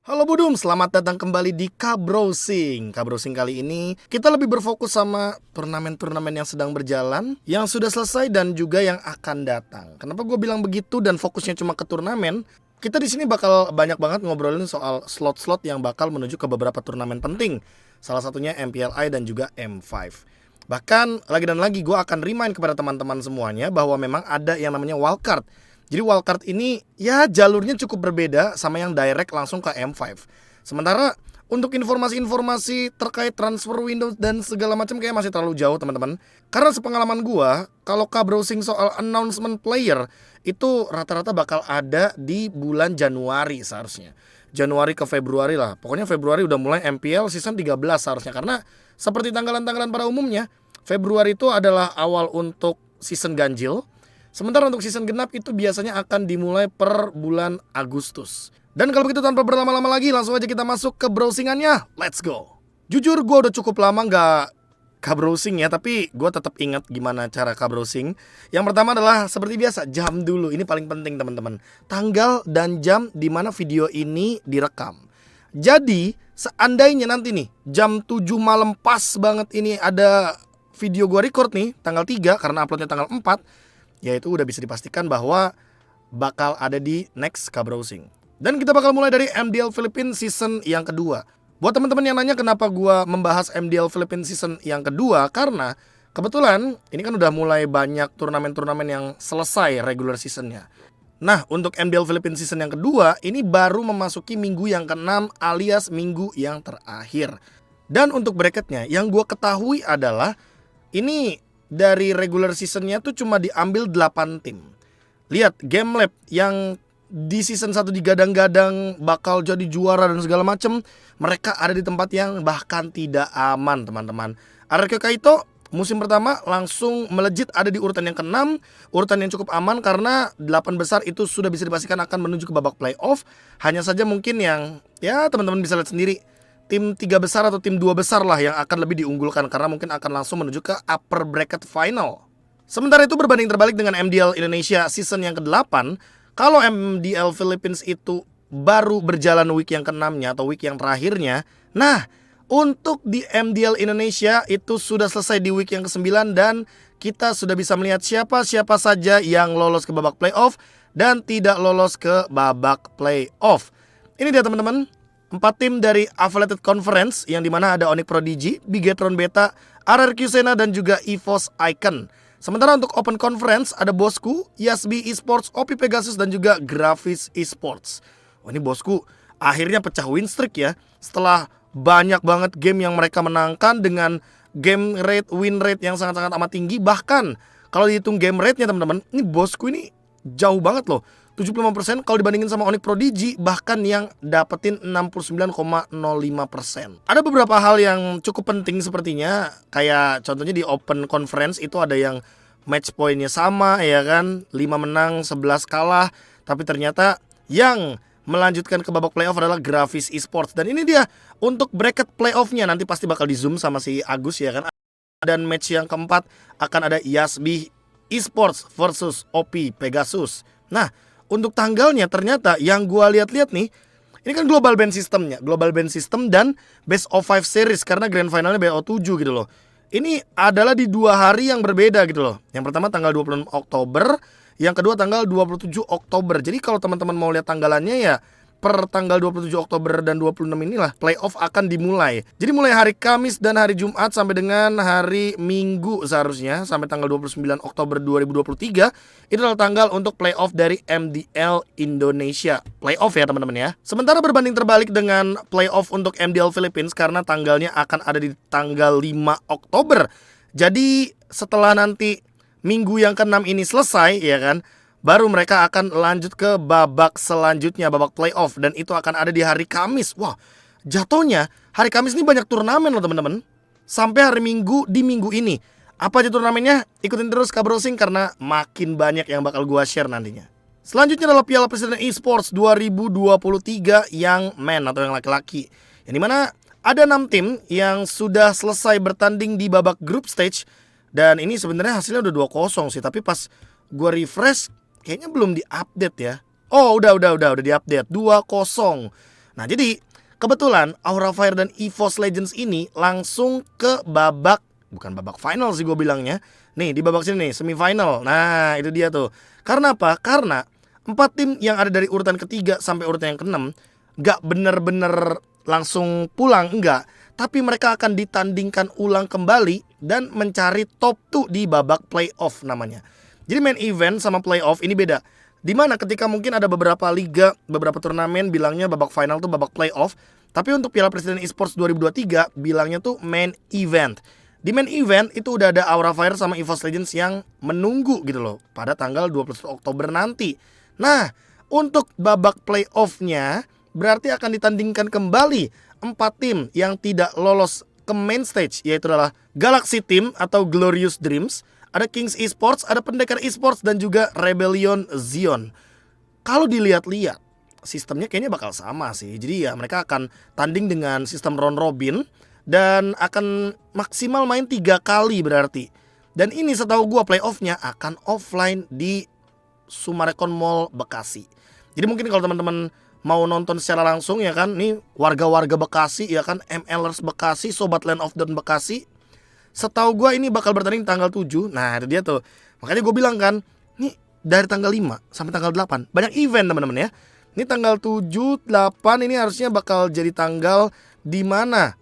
Halo Budum, selamat datang kembali di Kabrowsing. Kabrowsing kali ini kita lebih berfokus sama turnamen-turnamen yang sedang berjalan, yang sudah selesai dan juga yang akan datang. Kenapa gue bilang begitu dan fokusnya cuma ke turnamen? Kita di sini bakal banyak banget ngobrolin soal slot-slot yang bakal menuju ke beberapa turnamen penting. Salah satunya MPLI dan juga M5. Bahkan lagi dan lagi gue akan remind kepada teman-teman semuanya bahwa memang ada yang namanya wildcard. Jadi wildcard ini ya jalurnya cukup berbeda sama yang direct langsung ke M5. Sementara untuk informasi-informasi terkait transfer window dan segala macam kayak masih terlalu jauh teman-teman. Karena sepengalaman gua, kalau K-browsing soal announcement player itu rata-rata bakal ada di bulan Januari seharusnya. Januari ke Februari lah. Pokoknya Februari udah mulai MPL season 13 seharusnya. Karena seperti tanggalan-tanggalan pada umumnya, Februari itu adalah awal untuk season ganjil. Sementara untuk season genap itu biasanya akan dimulai per bulan Agustus. Dan kalau begitu tanpa berlama-lama lagi langsung aja kita masuk ke browsingannya. Let's go. Jujur gue udah cukup lama gak K-browsing ya, tapi gue tetap ingat gimana cara K-browsing. Yang pertama adalah seperti biasa, jam dulu. Ini paling penting teman-teman. Tanggal dan jam di mana video ini direkam. Jadi seandainya nanti nih jam 7 malam pas banget ini ada video gue record nih tanggal 3 karena uploadnya tanggal 4, ya itu udah bisa dipastikan bahwa bakal ada di next K-browsing. Dan kita bakal mulai dari MDL Philippines season yang kedua. Buat teman-teman yang nanya kenapa gua membahas MDL Philippines season yang kedua, karena kebetulan ini kan udah mulai banyak turnamen-turnamen yang selesai regular seasonnya. Nah, untuk MDL Philippines season yang kedua, ini baru memasuki minggu yang ke-6 alias minggu yang terakhir. Dan untuk bracketnya, yang gua ketahui adalah ini dari regular seasonnya tuh cuma diambil 8 tim. Lihat Game Lab yang di season 1 digadang-gadang bakal jadi juara dan segala macem, mereka ada di tempat yang bahkan tidak aman teman-teman. RRQ Kaito musim pertama langsung melejit ada di urutan yang ke-6, urutan yang cukup aman karena 8 besar itu sudah bisa dipastikan akan menuju ke babak playoff. Hanya saja mungkin yang ya teman-teman bisa lihat sendiri, tim 3 besar atau tim 2 besar lah yang akan lebih diunggulkan karena mungkin akan langsung menuju ke upper bracket final. Sementara itu berbanding terbalik dengan MDL Indonesia season yang ke-8, kalau MDL Philippines itu baru berjalan week yang ke-6-nya atau week yang terakhirnya. Nah, untuk di MDL Indonesia itu sudah selesai di week yang ke-9 dan kita sudah bisa melihat siapa-siapa saja yang lolos ke babak playoff dan tidak lolos ke babak playoff. Ini dia teman-teman. 4 tim dari Affiliated Conference yang dimana ada Onyx Prodigy, Bigetron Beta, RRQ Sena dan juga EVOS Icon. Sementara untuk Open Conference ada Bosku, Yasbi Esports, OP Pegasus dan juga Grafis Esports. Oh ini Bosku akhirnya pecah win streak ya. Setelah banyak banget game yang mereka menangkan dengan game rate, win rate yang sangat-sangat amat tinggi. Bahkan kalau dihitung game rate-nya teman-teman, ini Bosku ini jauh banget loh. 75% kalau dibandingin sama Onyx Prodigy bahkan yang dapetin 69,05%. Ada beberapa hal yang cukup penting sepertinya, kayak contohnya di Open Conference itu ada yang match point-nya sama ya kan, 5 menang 11 kalah, tapi ternyata yang melanjutkan ke babak playoff adalah Grafis Esports. Dan ini dia untuk bracket playoff-nya, nanti pasti bakal di zoom sama si Agus ya kan. Dan match yang keempat akan ada Yasbi Esports versus OP Pegasus. Nah, untuk tanggalnya ternyata yang gua lihat-lihat nih, ini kan global band systemnya, global band system dan best of 5 series karena grand finalnya BO7 gitu loh. Ini adalah di 2 hari yang berbeda gitu loh. Yang pertama tanggal 26 Oktober, yang kedua tanggal 27 Oktober. Jadi kalau teman-teman mau lihat tanggalannya ya per tanggal 27 Oktober dan 26 inilah playoff akan dimulai. Jadi mulai hari Kamis dan hari Jumat sampai dengan hari Minggu seharusnya sampai tanggal 29 Oktober 2023 itu adalah tanggal untuk playoff dari MDL Indonesia. Playoff ya teman-teman ya. Sementara berbanding terbalik dengan playoff untuk MDL Philippines karena tanggalnya akan ada di tanggal 5 Oktober. Jadi setelah nanti minggu yang ke-6 ini selesai ya kan, baru mereka akan lanjut ke babak selanjutnya, babak playoff. Dan itu akan ada di hari Kamis. Wah, jatuhnya hari Kamis ini banyak turnamen loh teman-teman. Sampai hari Minggu di minggu ini. Apa aja turnamennya? Ikutin terus K-browsing karena makin banyak yang bakal gua share nantinya. Selanjutnya adalah Piala Presiden Esports 2023 yang men atau yang laki-laki. Yang dimana ada 6 tim yang sudah selesai bertanding di babak group stage. Dan ini sebenarnya hasilnya udah 2-0 sih. Tapi pas gua refresh kayaknya belum diupdate ya. Oh, udah diupdate. 2-0 Nah jadi kebetulan Aura Fire dan EVOS Legends ini langsung ke babak, bukan babak final sih gue bilangnya. Nih di babak sini nih, semifinal. Nah itu dia tuh. Karena apa? Karena 4 tim yang ada dari urutan ketiga sampai urutan yang keenam gak bener-bener langsung pulang, enggak. Tapi mereka akan ditandingkan ulang kembali dan mencari top 2 di babak playoff namanya. Jadi main event sama playoff ini beda. Dimana ketika mungkin ada beberapa liga, beberapa turnamen bilangnya babak final tuh babak playoff. Tapi untuk Piala Presiden Esports 2023 bilangnya tuh main event. Di main event itu udah ada Aura Fire sama EVOS Legends yang menunggu gitu loh pada tanggal 21 Oktober nanti. Nah, untuk babak playoff-nya berarti akan ditandingkan kembali 4 tim yang tidak lolos ke main stage, yaitu adalah Galaxy Team atau Glorious Dreams, ada Kings Esports, ada Pendekar Esports, dan juga Rebellion Zion. Kalau dilihat-lihat sistemnya kayaknya bakal sama sih. Jadi ya mereka akan tanding dengan sistem round robin dan akan maksimal main 3 kali berarti. Dan ini setahu gua playoff-nya akan offline di Sumarekon Mall Bekasi. Jadi mungkin kalau teman-teman mau nonton secara langsung ya kan, nih warga-warga Bekasi ya kan, MLers Bekasi, Sobat Land of Dawn Bekasi, setahu gua ini bakal bertanding tanggal 7. Nah itu dia tuh. Makanya gue bilang kan, nih dari tanggal 5 sampai tanggal 8 banyak event teman-teman ya. Ini tanggal 7, 8 ini harusnya bakal jadi tanggal di mana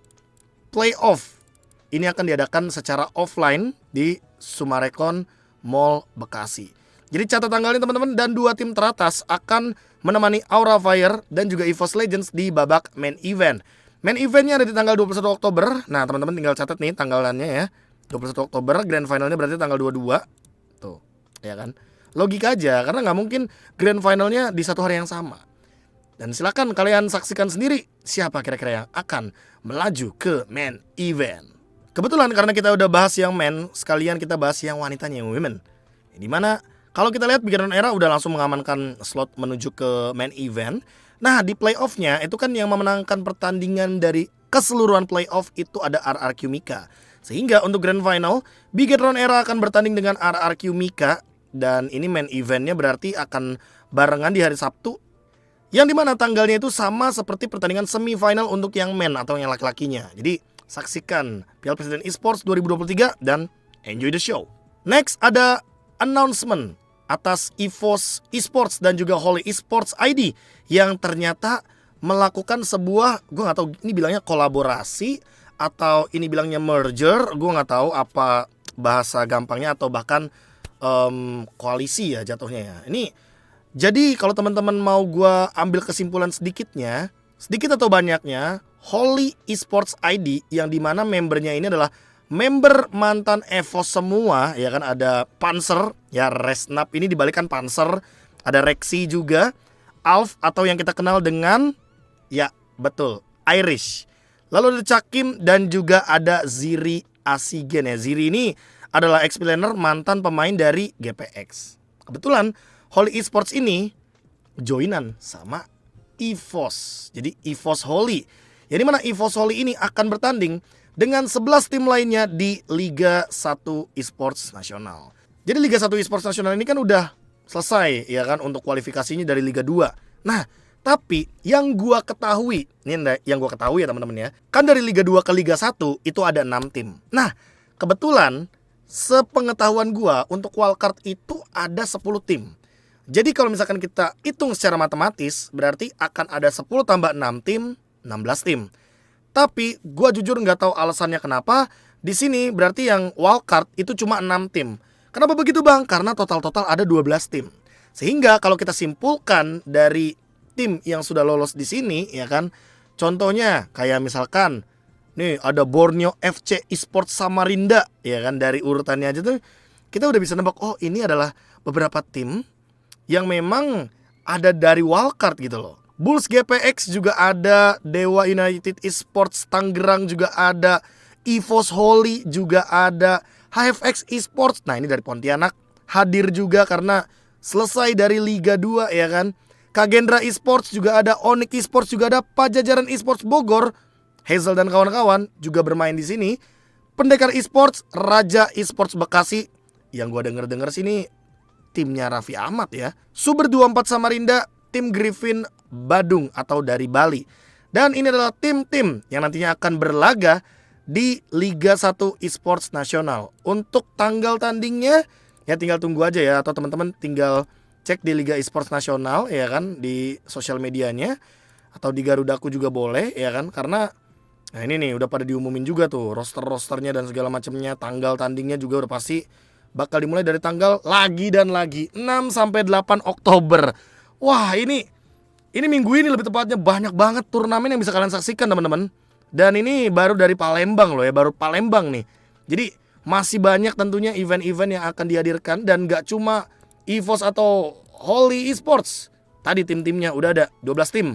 playoff ini akan diadakan secara offline di Sumarekon Mall Bekasi. Jadi catat tanggalnya teman-teman, dan 2 tim teratas akan menemani Aura Fire dan juga EVOS Legends di babak main event. Main eventnya ada di tanggal 21 Oktober. Nah teman-teman tinggal catat nih tanggalannya ya. 21 Oktober, grand finalnya berarti tanggal 22. Tuh, ya kan? Logika aja, karena nggak mungkin grand finalnya di satu hari yang sama. Dan silakan kalian saksikan sendiri siapa kira-kira yang akan melaju ke main event. Kebetulan karena kita udah bahas yang men, sekalian kita bahas yang wanitanya, yang women. Dimana kalau kita lihat Bigaron Era udah langsung mengamankan slot menuju ke main event. Nah di playoffnya itu kan yang memenangkan pertandingan dari keseluruhan playoff itu ada RRQ Mika. Sehingga untuk grand final Bigaron Era akan bertanding dengan RRQ Mika. Dan ini main eventnya berarti akan barengan di hari Sabtu, yang dimana tanggalnya itu sama seperti pertandingan semifinal untuk yang men atau yang laki-lakinya. Jadi saksikan Piala Presiden Esports 2023 dan enjoy the show. Next ada announcement atas EVOS Esports dan juga Holy Esports ID yang ternyata melakukan sebuah, gue gak tahu ini bilangnya kolaborasi atau ini bilangnya merger, gue gak tahu apa bahasa gampangnya, atau bahkan koalisi ya jatuhnya ya. Ini jadi kalau teman-teman mau gue ambil kesimpulan sedikitnya, sedikit atau banyaknya, Holy Esports ID yang dimana membernya ini adalah member mantan EVOS semua ya kan. Ada Panzer ya, Resnap ini dibalikan Panzer, ada Rexy juga, Alf atau yang kita kenal dengan ya betul Irish, lalu ada Cakim dan juga ada Ziri Asigen ya. Ziri ini adalah ex-planer mantan pemain dari GPX. Kebetulan Holy Esports ini joinan sama EVOS. Jadi EVOS Holy. Yang dimana EVOS Holy ini akan bertanding dengan 11 tim lainnya di Liga 1 Esports Nasional. Jadi Liga 1 Esports Nasional ini kan udah selesai ya kan untuk kualifikasinya dari Liga 2. Nah, tapi yang gua ketahui, ini yang gua ketahui ya teman-teman ya, kan dari Liga 2 ke Liga 1 itu ada 6 tim. Nah, kebetulan sepengetahuan gua untuk wildcard itu ada 10 tim. Jadi kalau misalkan kita hitung secara matematis, berarti akan ada 10 tambah 6 tim, 16 tim. Tapi gua jujur nggak tahu alasannya kenapa di sini berarti yang wildcard itu cuma 6 tim. Kenapa begitu bang? Karena total ada 12 tim. Sehingga kalau kita simpulkan dari tim yang sudah lolos di sini ya kan, contohnya kayak misalkan nih ada Borneo FC Esports Samarinda ya kan, dari urutannya aja tuh kita udah bisa nebak, oh ini adalah beberapa tim yang memang ada dari wildcard gitu loh. Bulls GPX juga ada, Dewa United Esports Tangerang juga ada, EVOS Holy juga ada, HFX Esports, nah ini dari Pontianak hadir juga karena selesai dari Liga 2 ya kan. Kagendra Esports juga ada, Onyx Esports juga ada, Pajajaran Esports Bogor, Hazel dan kawan-kawan juga bermain di sini. Pendekar Esports, Raja Esports Bekasi, yang gua denger sini timnya Raffi Ahmad ya. Super 24 Samarinda, tim Griffin Badung atau dari Bali. Dan ini adalah tim-tim yang nantinya akan berlaga di Liga 1 Esports Nasional. Untuk tanggal tandingnya ya tinggal tunggu aja ya, atau teman-teman tinggal cek di Liga Esports Nasional ya kan, di sosial medianya atau di Garudaku juga boleh ya kan, karena nah ini nih udah pada diumumin juga tuh roster-rosternya dan segala macamnya. Tanggal tandingnya juga udah pasti bakal dimulai dari tanggal lagi dan lagi 6 sampai 8 Oktober. Wah, ini minggu ini lebih tepatnya banyak banget turnamen yang bisa kalian saksikan teman-teman. Dan ini baru dari Palembang loh ya, baru Palembang nih. Jadi masih banyak tentunya event-event yang akan dihadirkan, dan gak cuma EVOS atau Holy Esports. Tadi tim-timnya udah ada 12 tim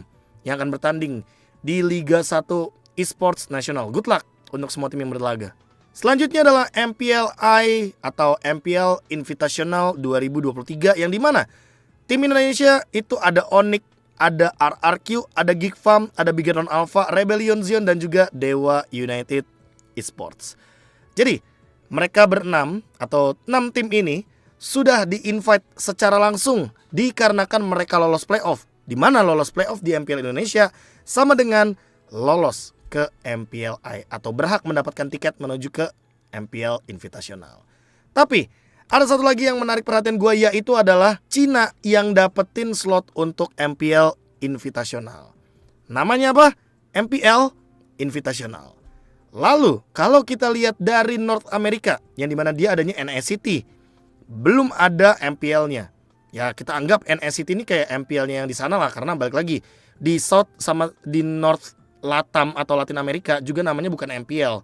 yang akan bertanding di Liga 1 Esports Nasional. Good luck untuk semua tim yang berlaga. Selanjutnya adalah MPLI atau MPL Invitational 2023, yang dimana tim Indonesia itu ada Onyx, ada RRQ, ada Geek Farm, ada Bigetron Alpha, Rebellion Zion, dan juga Dewa United Esports. Jadi mereka berenam atau 6 tim ini sudah di-invite secara langsung dikarenakan mereka lolos playoff. Di mana lolos playoff di MPL Indonesia sama dengan lolos ke MPLI atau berhak mendapatkan tiket menuju ke MPL Invitational. Tapi ada satu lagi yang menarik perhatian gue, yaitu adalah Cina yang dapetin slot untuk MPL Invitational. Namanya apa? MPL Invitational. Lalu kalau kita lihat dari North America, yang dimana dia adanya NSCT, belum ada MPL-nya. Ya kita anggap NSCT ini kayak MPL-nya yang di sana lah, karena balik lagi di South sama di North Latam atau Latin Amerika juga namanya bukan MPL.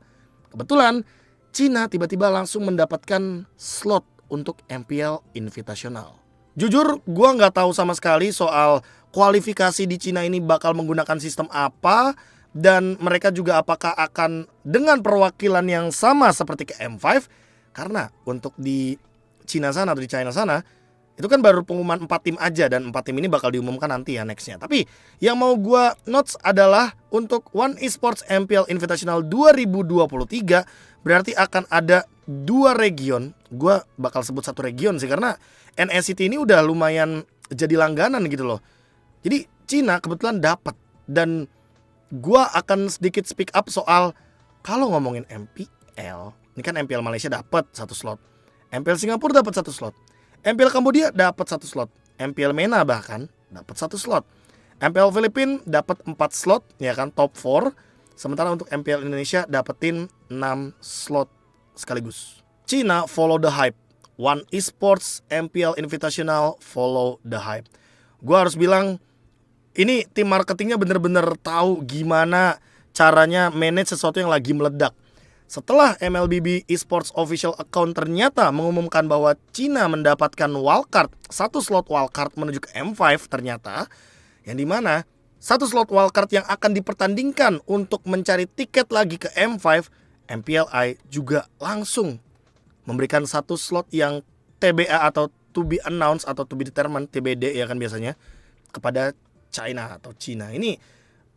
Kebetulan Cina tiba-tiba langsung mendapatkan slot untuk MPL Invitational. Jujur gue gak tahu sama sekali soal kualifikasi di Cina ini bakal menggunakan sistem apa, dan mereka juga apakah akan dengan perwakilan yang sama seperti ke M5. Karena untuk di Cina sana atau di China sana itu kan baru pengumuman 4 tim aja, dan 4 tim ini bakal diumumkan nanti ya nextnya. Tapi yang mau gue notes adalah untuk One Esports MPL Invitational 2023 berarti akan ada 2 region. Gue bakal sebut 1 region sih, karena NSCT ini udah lumayan jadi langganan gitu loh. Jadi Cina kebetulan dapat, dan gue akan sedikit speak up soal kalau ngomongin MPL. Ini kan MPL Malaysia dapat 1 slot, MPL Singapura dapat 1 slot, MPL Kambodia dapat 1 slot, MPL MENA bahkan dapat 1 slot, MPL Filipina dapat 4 slot ya kan, top 4. Sementara untuk MPL Indonesia dapetin 6 slot sekaligus. Cina follow the hype. One Esports MPL Invitational follow the hype. Gua harus bilang ini tim marketingnya bener-bener tahu gimana caranya manage sesuatu yang lagi meledak. Setelah MLBB Esports Official Account ternyata mengumumkan bahwa Cina mendapatkan wildcard, 1 slot wildcard menuju ke M5 ternyata, yang dimana 1 slot wildcard yang akan dipertandingkan untuk mencari tiket lagi ke M5, MPLI juga langsung memberikan 1 slot yang TBA atau to be announced atau to be determined, TBD ya kan biasanya, kepada China atau Cina.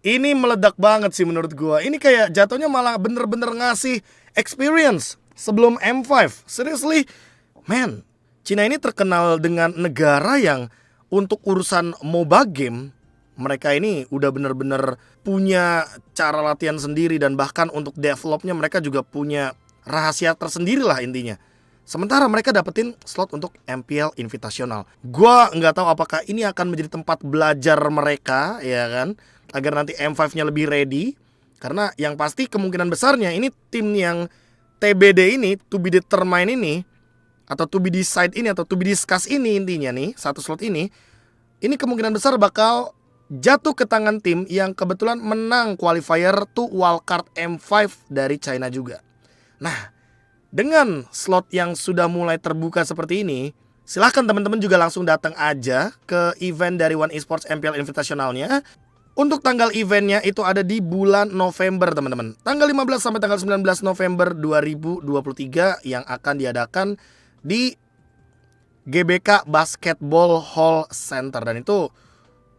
Ini meledak banget sih menurut gua. Ini kayak jatuhnya malah bener-bener ngasih experience sebelum M5. Seriously, man, Cina ini terkenal dengan negara yang untuk urusan MOBA game, mereka ini udah bener-bener punya cara latihan sendiri, dan bahkan untuk developnya mereka juga punya rahasia tersendiri lah intinya. Sementara mereka dapetin slot untuk MPL Invitational. Gua nggak tahu apakah ini akan menjadi tempat belajar mereka ya kan, agar nanti M5-nya lebih ready. Karena yang pasti kemungkinan besarnya ini tim yang TBD ini, to be determined ini, atau to be decide ini, atau to be discuss ini, intinya nih 1 slot ini kemungkinan besar bakal jatuh ke tangan tim yang kebetulan menang qualifier to wildcard M5 dari China juga. Nah, dengan slot yang sudah mulai terbuka seperti ini, silahkan teman-teman juga langsung datang aja ke event dari One Esports MPL Invitational-nya. Untuk tanggal eventnya itu ada di bulan November teman-teman, tanggal 15 sampai tanggal 19 November 2023, yang akan diadakan di GBK Basketball Hall Center. Dan itu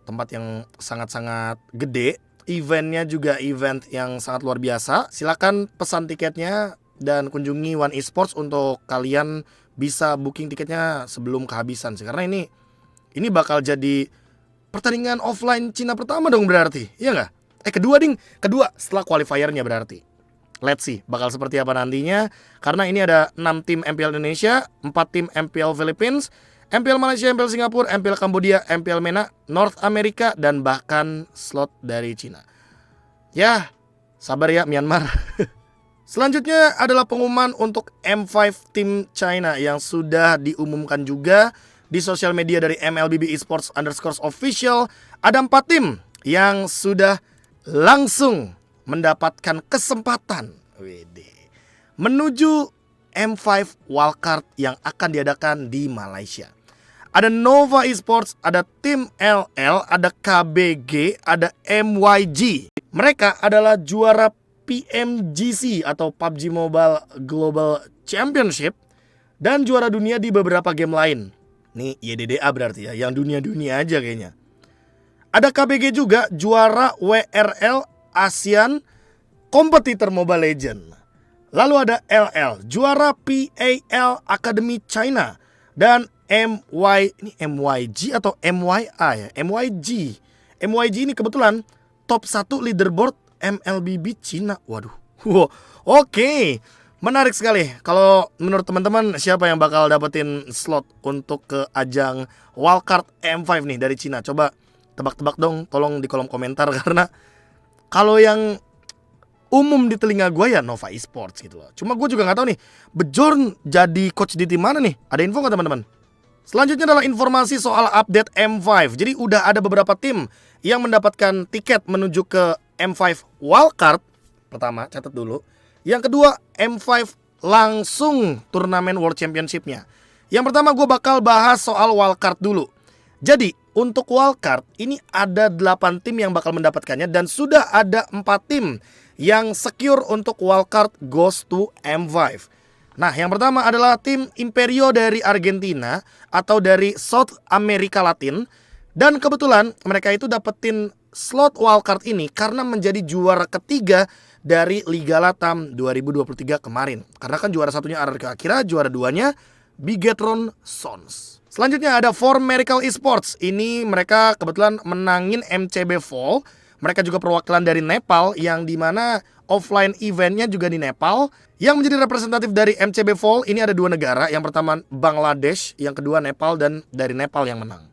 tempat yang sangat-sangat gede. Eventnya juga event yang sangat luar biasa. Silakan pesan tiketnya dan kunjungi One Esports untuk kalian bisa booking tiketnya sebelum kehabisan sih. Karena ini bakal jadi pertandingan offline Cina pertama dong berarti, iya nggak? Kedua ding, kedua setelah qualifiernya berarti. Let's see, bakal seperti apa nantinya. Karena ini ada 6 tim MPL Indonesia, 4 tim MPL Philippines, MPL Malaysia, MPL Singapura, MPL Kambodia, MPL MENA, North America, dan bahkan slot dari Cina. Ya, sabar ya Myanmar. Selanjutnya adalah pengumuman untuk M5 tim China yang sudah diumumkan juga di sosial media dari MLBB Esports _official. Ada 4 tim yang sudah langsung mendapatkan kesempatan menuju M5 wildcard yang akan diadakan di Malaysia. Ada Nova Esports, ada tim LL, ada KBG, ada MYG. Mereka adalah juara PMGC atau PUBG Mobile Global Championship dan juara dunia di beberapa game lain. Nih YDDA berarti ya, yang dunia-dunia aja kayaknya. Ada KBG juga juara WRL ASEAN Competitor Mobile Legend. Lalu ada LL juara PAL Academy China dan MYG atau MYA ya, MYG ini kebetulan top 1 leaderboard MLBB Cina. Waduh. Oke. Menarik sekali. Kalau menurut teman-teman siapa yang bakal dapetin slot untuk ke ajang wildcard M5 nih dari Cina? Coba tebak-tebak dong, tolong di kolom komentar. Karena kalau yang umum di telinga gue ya Nova Esports gitu loh. Cuma gue juga gak tahu nih, Bjorn jadi coach di tim mana nih? Ada info gak teman-teman? Selanjutnya adalah informasi soal update M5. Jadi udah ada beberapa tim yang mendapatkan tiket menuju ke M5 wildcard. Pertama, catat dulu. Yang kedua, M5 langsung turnamen World Championship-nya. Yang pertama gue bakal bahas soal wildcard dulu. Jadi untuk wildcard ini ada 8 tim yang bakal mendapatkannya. Dan sudah ada 4 tim yang secure untuk wildcard goes to M5. Nah yang pertama adalah tim Imperio dari Argentina atau dari South America Latin. Dan kebetulan mereka itu dapetin slot wildcard ini karena menjadi juara ketiga dari Liga Latam 2023 kemarin. Karena kan juara satunya RRQ Akira, juara duanya Bigetron Sons. Selanjutnya ada For Miracle Esports. Ini mereka kebetulan menangin MCB Fall. Mereka juga perwakilan dari Nepal yang dimana offline eventnya juga di Nepal. Yang menjadi representatif dari MCB Fall ini ada 2 negara. Yang pertama Bangladesh, yang kedua Nepal, dan dari Nepal yang menang.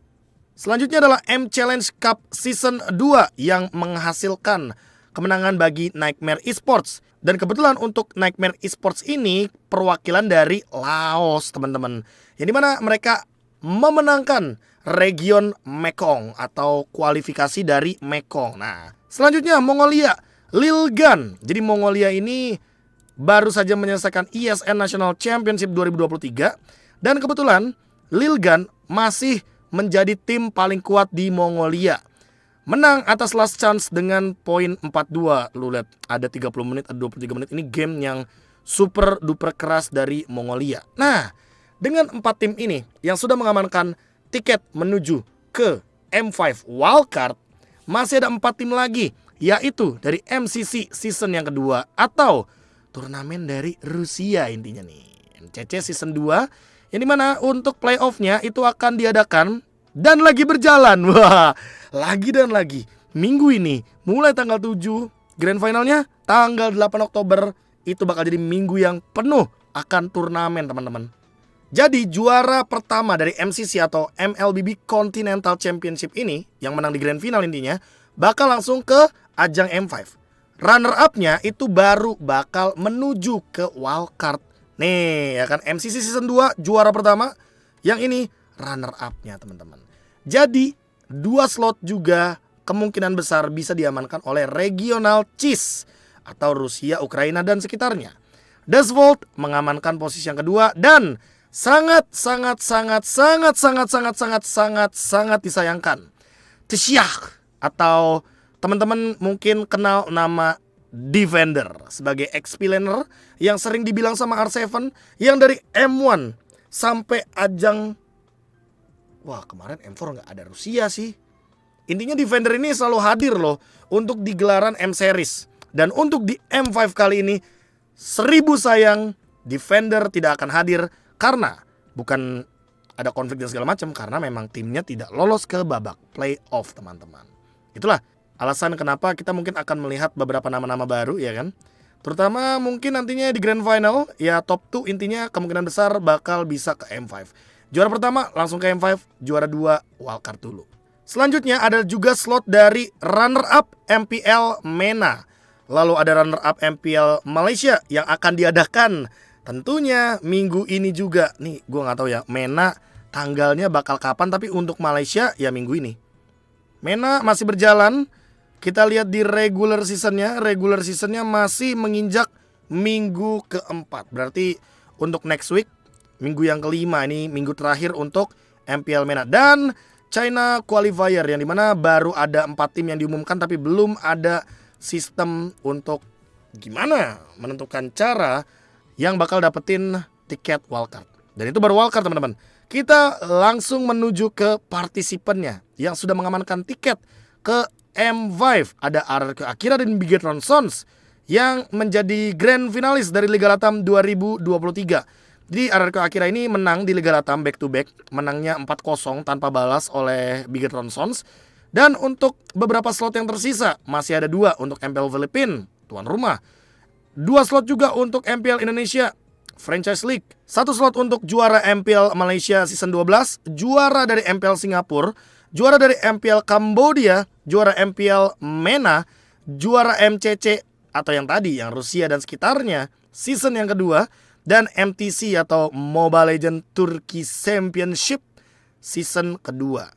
Selanjutnya adalah M Challenge Cup Season 2 yang menghasilkan kemenangan bagi Nightmare Esports. Dan kebetulan untuk Nightmare Esports ini perwakilan dari Laos teman-teman. Yang dimana mereka memenangkan region Mekong atau kualifikasi dari Mekong. Nah selanjutnya Mongolia, Lilgan. Jadi Mongolia ini baru saja menyelesaikan ESN National Championship 2023. Dan kebetulan Lilgan masih menjadi tim paling kuat di Mongolia. Menang atas Last Chance dengan poin 4-2. Lu lihat ada 30 menit, ada 23 menit. Ini game yang super duper keras dari Mongolia. Nah dengan 4 tim ini yang sudah mengamankan tiket menuju ke M5 wildcard, masih ada 4 tim lagi, yaitu dari MCC season yang kedua atau turnamen dari Rusia intinya nih, MCC season 2, yang dimana untuk playoffnya itu akan diadakan dan lagi berjalan. Wah, lagi dan lagi. Minggu ini mulai tanggal 7, grand finalnya tanggal 8 Oktober. Itu bakal jadi minggu yang penuh akan turnamen teman-teman. Jadi juara pertama dari MCC atau MLBB Continental Championship ini, yang menang di grand final intinya, bakal langsung ke ajang M5. Runner up-nya itu baru bakal menuju ke wildcard. Nih ya kan, MCC season 2 juara pertama, yang ini runner up-nya teman-teman. Jadi 2 slot juga kemungkinan besar bisa diamankan oleh Regional Cheese atau Rusia, Ukraina, dan sekitarnya. Dasvolt mengamankan posisi yang kedua dan sangat disayangkan, Tshiak atau teman-teman mungkin kenal nama Defender sebagai ex-pillaner yang sering dibilang sama R7 yang dari M1 sampai ajang, wah kemarin M4 nggak ada Rusia sih. Intinya Defender ini selalu hadir loh untuk di gelaran M-Series. Dan untuk di M5 kali ini 1000 sayang Defender tidak akan hadir karena bukan ada konflik dan segala macam karena memang timnya tidak lolos ke babak playoff, teman-teman. Itulah alasan kenapa kita mungkin akan melihat beberapa nama-nama baru, ya kan. Terutama mungkin nantinya di Grand Final, ya top 2 intinya kemungkinan besar bakal bisa ke M5. Juara pertama langsung ke M5, juara 2 wildcard dulu. Selanjutnya ada juga slot dari runner up MPL MENA. Lalu ada runner up MPL Malaysia yang akan diadakan tentunya minggu ini juga. Nih gue gak tahu ya MENA tanggalnya bakal kapan, tapi untuk Malaysia ya minggu ini. MENA masih berjalan. Kita lihat di regular seasonnya masih menginjak minggu keempat. Berarti untuk next week, minggu yang kelima, ini minggu terakhir untuk MPL MENA. Dan China Qualifier yang dimana baru ada 4 tim yang diumumkan, tapi belum ada sistem untuk gimana menentukan cara yang bakal dapetin tiket wildcard. Dan itu baru wildcard, teman-teman. Kita langsung menuju ke partisipannya yang sudah mengamankan tiket ke M5. Ada RRQ Akira dan Bigetron Sons yang menjadi grand finalis dari Liga Latam 2023. Jadi RRQ Akira ini menang di Liga Latam back to back, menangnya 4-0 tanpa balas oleh Bigetron Sons. Dan untuk beberapa slot yang tersisa masih ada 2 untuk MPL Filipina, tuan rumah. 2 slot juga untuk MPL Indonesia Franchise League. 1 slot untuk juara MPL Malaysia Season 12, juara dari MPL Singapura, juara dari MPL Cambodia, juara MPL MENA, juara MCC atau yang tadi yang Rusia dan sekitarnya season yang kedua, dan MTC atau Mobile Legends Turkey Championship season kedua.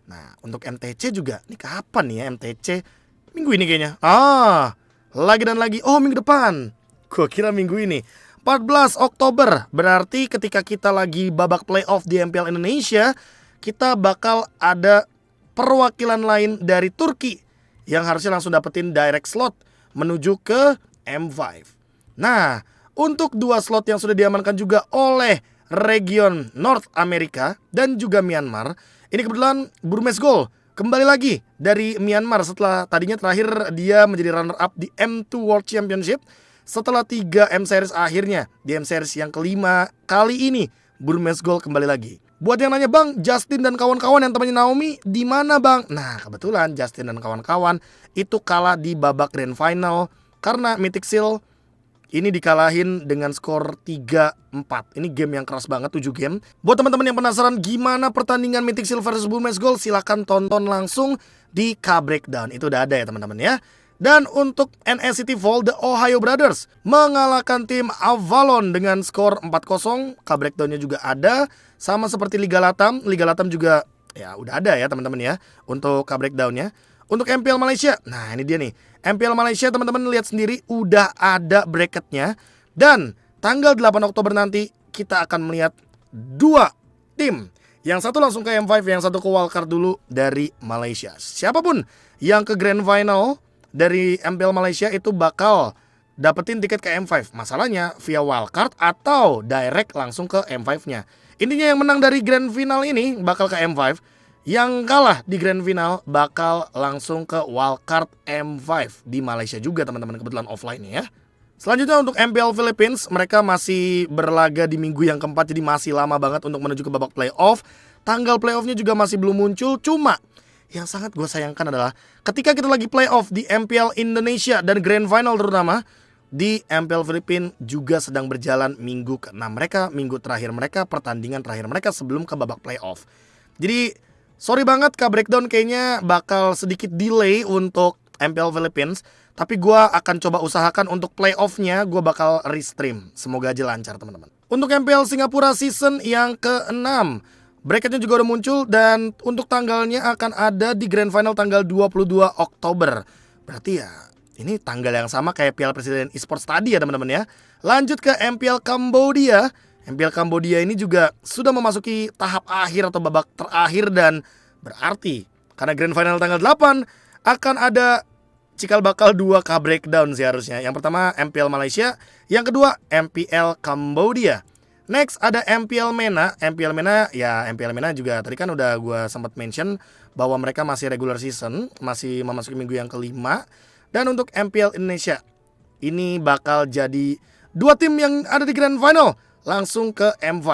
Nah, untuk MTC juga, nih kapan nih ya MTC? Minggu ini kayaknya. Lagi dan lagi. Oh, minggu depan. Gua kira minggu ini. 14 Oktober. Berarti ketika kita lagi babak playoff di MPL Indonesia, kita bakal ada perwakilan lain dari Turki yang harusnya langsung dapetin direct slot menuju ke M5. Nah, untuk 2 slot yang sudah diamankan juga oleh region North America dan juga Myanmar, ini kebetulan Burmese Gold kembali lagi dari Myanmar setelah tadinya terakhir dia menjadi runner up di M2 World Championship. Setelah 3 M Series akhirnya di M Series yang kelima kali ini Burmese Gold kembali lagi. Buat yang nanya, Bang, Justin dan kawan-kawan yang temannya Naomi di mana, Bang? Nah, kebetulan Justin dan kawan-kawan itu kalah di babak grand final karena Mythic Seal ini dikalahin dengan skor 3-4. Ini game yang keras banget, 7 game. Buat teman-teman yang penasaran gimana pertandingan Mythic Seal versus Burmese Gold, silahkan tonton langsung di K-Breakdown. Itu udah ada ya teman-teman ya. Dan untuk NSCT Vol, The Ohio Brothers mengalahkan tim Avalon dengan skor 4-0. K-Breakdownnya juga ada. Sama seperti Liga Latam. Liga Latam juga ya udah ada ya teman-teman ya untuk K-Breakdownnya. Untuk MPL Malaysia, nah ini dia nih. MPL Malaysia teman-teman lihat sendiri udah ada bracketnya. Dan tanggal 8 Oktober nanti kita akan melihat 2 tim. Yang satu langsung ke M5, yang satu ke wildcard dulu dari Malaysia. Siapapun yang ke grand final dari MPL Malaysia itu bakal dapetin tiket ke M5. Masalahnya via wildcard atau direct langsung ke M5-nya. Intinya yang menang dari grand final ini bakal ke M5. Yang kalah di grand final bakal langsung ke wildcard M5 di Malaysia juga teman-teman, kebetulan offline ya. Selanjutnya untuk MPL Philippines, mereka masih berlaga di minggu yang keempat, jadi masih lama banget untuk menuju ke babak playoff. Tanggal playoffnya juga masih belum muncul. Cuma yang sangat gue sayangkan adalah ketika kita lagi playoff di MPL Indonesia dan grand final terutama, di MPL Philippines juga sedang berjalan minggu ke-6 mereka, minggu terakhir mereka, pertandingan terakhir mereka sebelum ke babak playoff. Jadi sorry banget, K-Breakdown kayaknya bakal sedikit delay untuk MPL Philippines. Tapi gue akan coba usahakan untuk playoff-nya gue bakal restream. Semoga aja lancar teman-teman. Untuk MPL Singapura season yang ke-6, bracketnya juga udah muncul. Dan untuk tanggalnya akan ada di Grand Final tanggal 22 Oktober. Berarti ya ini tanggal yang sama kayak Piala Presiden Esports tadi ya teman-teman ya. Lanjut ke MPL Cambodia. MPL Cambodia ini juga sudah memasuki tahap akhir atau babak terakhir. Dan berarti karena Grand Final tanggal 8 akan ada cikal bakal 2 K-Breakdown sih harusnya. Yang pertama MPL Malaysia, yang kedua MPL Cambodia. Next ada MPL MENA. MPL MENA ya, MPL MENA juga tadi kan udah gue sempat mention bahwa mereka masih regular season, masih memasuki minggu yang kelima. Dan untuk MPL Indonesia, ini bakal jadi 2 tim yang ada di Grand Final langsung ke M5.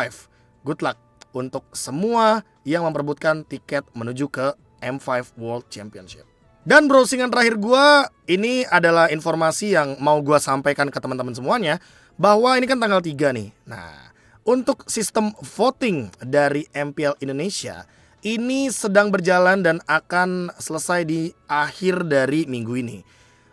Good luck untuk semua yang memperebutkan tiket menuju ke M5 World Championship. Dan browsingan terakhir gue, ini adalah informasi yang mau gue sampaikan ke teman-teman semuanya, bahwa ini kan tanggal 3 nih. Nah, untuk sistem voting dari MPL Indonesia, ini sedang berjalan dan akan selesai di akhir dari minggu ini.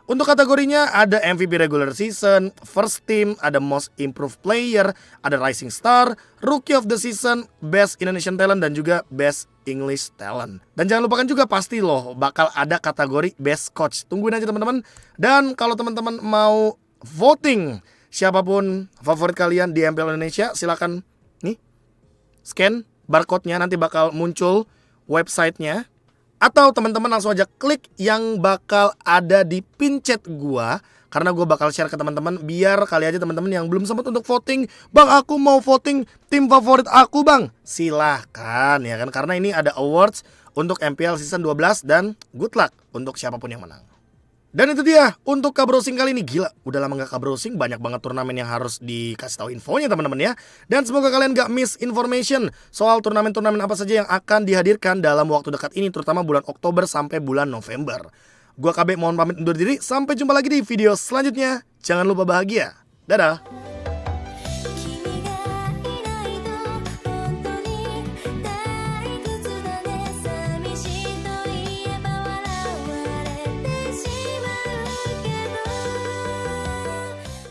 Untuk kategorinya ada MVP Regular Season, First Team, ada Most Improved Player, ada Rising Star, Rookie of the Season, Best Indonesian Talent, dan juga Best English Talent. Dan jangan lupakan juga pasti loh bakal ada kategori Best Coach. Tungguin aja teman-teman. Dan kalau teman-teman mau voting siapapun favorit kalian di MPL Indonesia, silakan nih scan barcode-nya, nanti bakal muncul websitenya. Atau teman-teman langsung aja klik yang bakal ada di pin chat gua, karena gua bakal share ke teman-teman biar kali aja teman-teman yang belum sempat untuk voting, "Bang, aku mau voting tim favorit aku, Bang." Silahkan ya kan, karena ini ada awards untuk MPL season 12 dan good luck untuk siapapun yang menang. Dan itu dia untuk Kabrowsing kali ini. Gila, udah lama gak Kabrowsing, banyak banget turnamen yang harus dikasih tahu infonya teman-teman ya. Dan semoga kalian gak miss information soal turnamen-turnamen apa saja yang akan dihadirkan dalam waktu dekat ini, terutama bulan Oktober sampai bulan November. Gua KB mohon pamit undur diri, sampai jumpa lagi di video selanjutnya. Jangan lupa bahagia. Dadah.